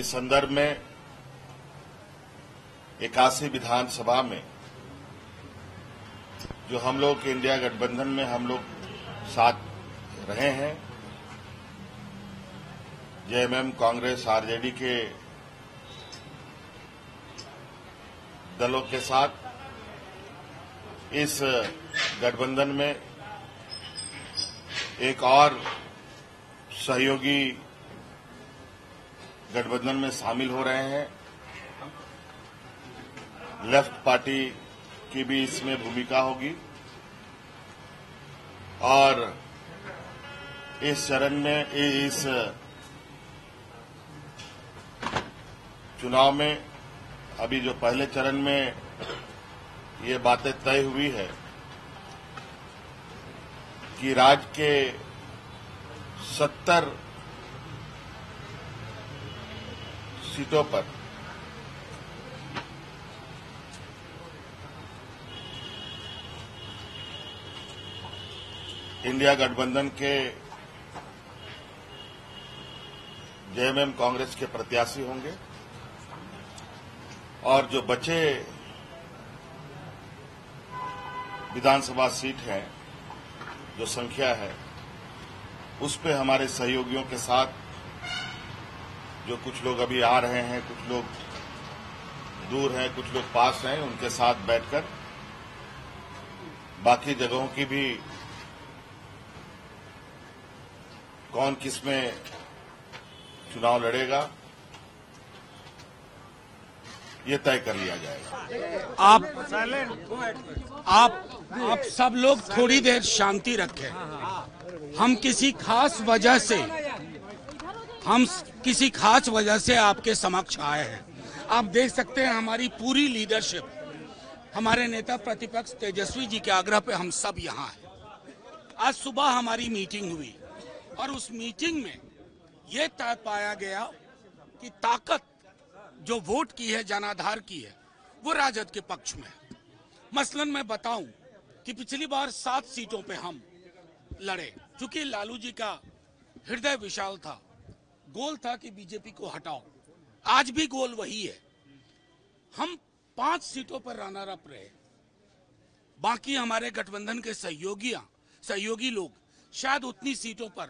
इस संदर्भ में 81 विधानसभा में जो हम लोग के इंडिया गठबंधन में हम लोग साथ रहे हैं, जेएमएम, कांग्रेस, आरजेडी के दलों के साथ इस गठबंधन में एक और सहयोगी गठबंधन में शामिल हो रहे हैं। लेफ्ट पार्टी की भी इसमें भूमिका होगी और इस चरण में, इस चुनाव में अभी जो पहले चरण में ये बातें तय हुई है कि राज्य के 70 सीटों पर इंडिया गठबंधन के जेएमएम, कांग्रेस के प्रत्याशी होंगे और जो बचे विधानसभा सीट है, जो संख्या है, उस पे हमारे सहयोगियों के साथ जो कुछ लोग अभी आ रहे हैं, कुछ लोग दूर हैं, कुछ लोग पास हैं, उनके साथ बैठकर बाकी जगहों की भी कौन किसमें चुनाव लड़ेगा ये तय कर लिया जाएगा। आप सब लोग थोड़ी देर शांति रखें। हम किसी खास वजह से आपके समक्ष आए हैं। आप देख सकते हैं हमारी पूरी लीडरशिप, हमारे नेता प्रतिपक्ष तेजस्वी जी के आग्रह पे हम सब यहाँ हैं। आज सुबह हमारी मीटिंग हुई और उस मीटिंग में ये तय पाया गया कि ताकत जो वोट की है, जनाधार की है, वो राजद के पक्ष में है। मसलन मैं बताऊं कि पिछली बार 7 सीटों पे हम लड़े, चूंकि लालू जी का हृदय विशाल था, गोल था कि बीजेपी को हटाओ। आज भी गोल वही है। हम 5 सीटों पर रनर अप रहे। बाकी हमारे गठबंधन के सहयोगी लोग शायद उतनी सीटों पर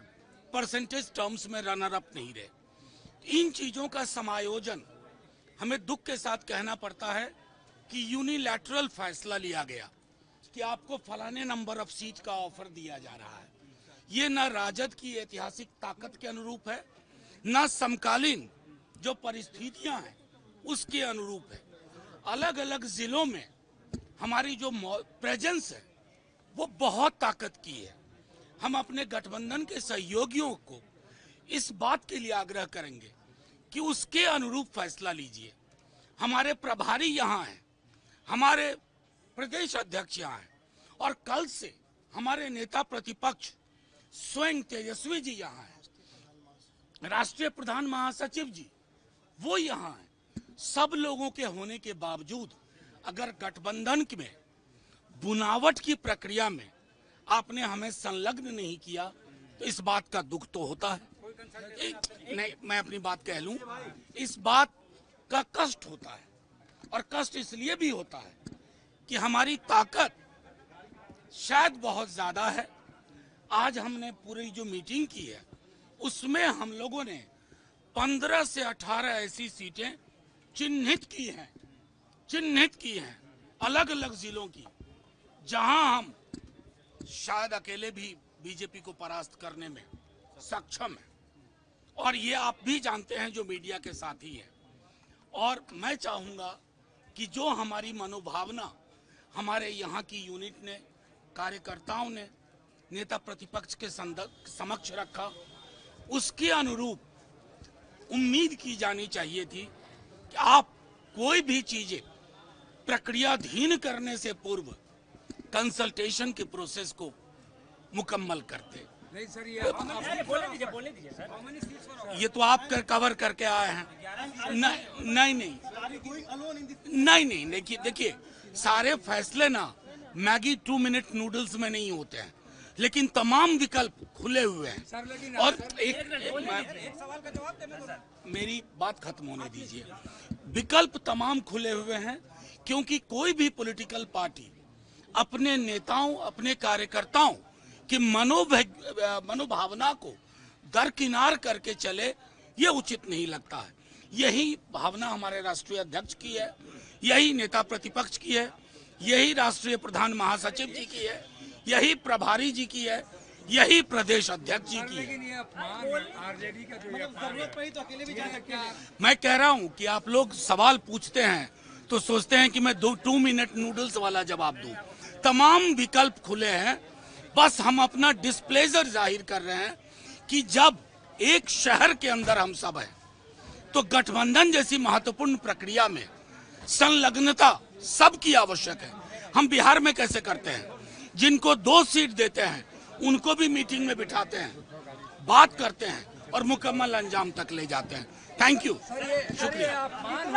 परसेंटेज टर्म्स में रनर अप नहीं रहे। इन चीजों का समायोजन हमें दुख के साथ कहना पड़ता है कि यूनिलैटरल फैसला लिया गया कि आपको फलाने नंबर ऑफ सीट का ऑफर दिया जा रहा है। ये न राजद की ऐतिहासिक ताकत के अनुरूप है, न समकालीन जो परिस्थितियां हैं उसके अनुरूप है। अलग अलग जिलों में हमारी जो प्रेजेंस है वो बहुत ताकत की है। हम अपने गठबंधन के सहयोगियों को इस बात के लिए आग्रह करेंगे कि उसके अनुरूप फैसला लीजिए। हमारे प्रभारी यहाँ हैं, हमारे प्रदेश अध्यक्ष यहाँ हैं और कल से हमारे नेता प्रतिपक्ष स्वयं तेजस्वी जी यहाँ हैं, राष्ट्रीय प्रधान महासचिव जी वो यहाँ हैं। सब लोगों के होने के बावजूद अगर गठबंधन में बुनावट की प्रक्रिया में आपने हमें संलग्न नहीं किया तो इस बात का दुख तो होता है। नहीं, मैं अपनी बात कह लूं, इस बात का कष्ट होता है और कष्ट इसलिए भी होता है कि हमारी ताकत शायद बहुत ज्यादा है। आज हमने पूरी जो मीटिंग की है उसमें हम लोगों ने 15 से 18 ऐसी सीटें चिन्हित की हैं अलग अलग जिलों की, जहां हम शायद अकेले भी बीजेपी को परास्त करने में सक्षम है। और ये आप भी जानते हैं जो मीडिया के साथी है। और मैं चाहूंगा कि जो हमारी मनोभावना हमारे यहाँ की यूनिट ने, कार्यकर्ताओं ने नेता प्रतिपक्ष के समक्ष रखा, उसके अनुरूप उम्मीद की जानी चाहिए थी कि आप कोई भी चीजें प्रक्रियाधीन करने से पूर्व कंसल्टेशन के प्रोसेस को मुकम्मल करते। नहीं सर, ये बोलने दीजिए सर। ये तो आप कवर करके आए हैं। नहीं, देखिए सारे फैसले ना मैगी 2 मिनट नूडल्स में नहीं होते हैं। लेकिन तमाम विकल्प खुले हुए हैं। सर लेकिन और एक सवाल का जवाब देने दो। मेरी बात खत्म होने दीजिए। विकल्प तमाम खुले हुए हैं, क्योंकि कोई भी पॉलिटिकल पार्टी अपने नेताओं, अपने कार्यकर्ताओं की मनोभावना को दरकिनार करके चले, ये उचित नहीं लगता है। यही भावना हमारे राष्ट्रीय अध्यक्ष की है, यही नेता प्रतिपक्ष की है, यही राष्ट्रीय प्रधान महासचिव जी की है, यही प्रभारी जी की है, यही प्रदेश अध्यक्ष जी की है। लेकिन ये अपमान आरजेडी का जो जरूरत पड़ी तो अकेले भी जा सकते हैं। मैं कह रहा हूं कि आप लोग सवाल पूछते हैं तो सोचते हैं कि मैं 2 मिनट नूडल्स वाला जवाब दूं। तमाम विकल्प खुले हैं, बस हम अपना डिस्प्लेजर जाहिर कर रहे हैं कि जब एक शहर के अंदर हम सब हैं तो गठबंधन जैसी महत्वपूर्ण प्रक्रिया में संलग्नता सबकी आवश्यक है। हम बिहार में कैसे करते हैं, जिनको 2 सीट देते हैं उनको भी मीटिंग में बिठाते हैं, बात करते हैं और मुकम्मल अंजाम तक ले जाते हैं। थैंक यू, शुक्रिया। अपमान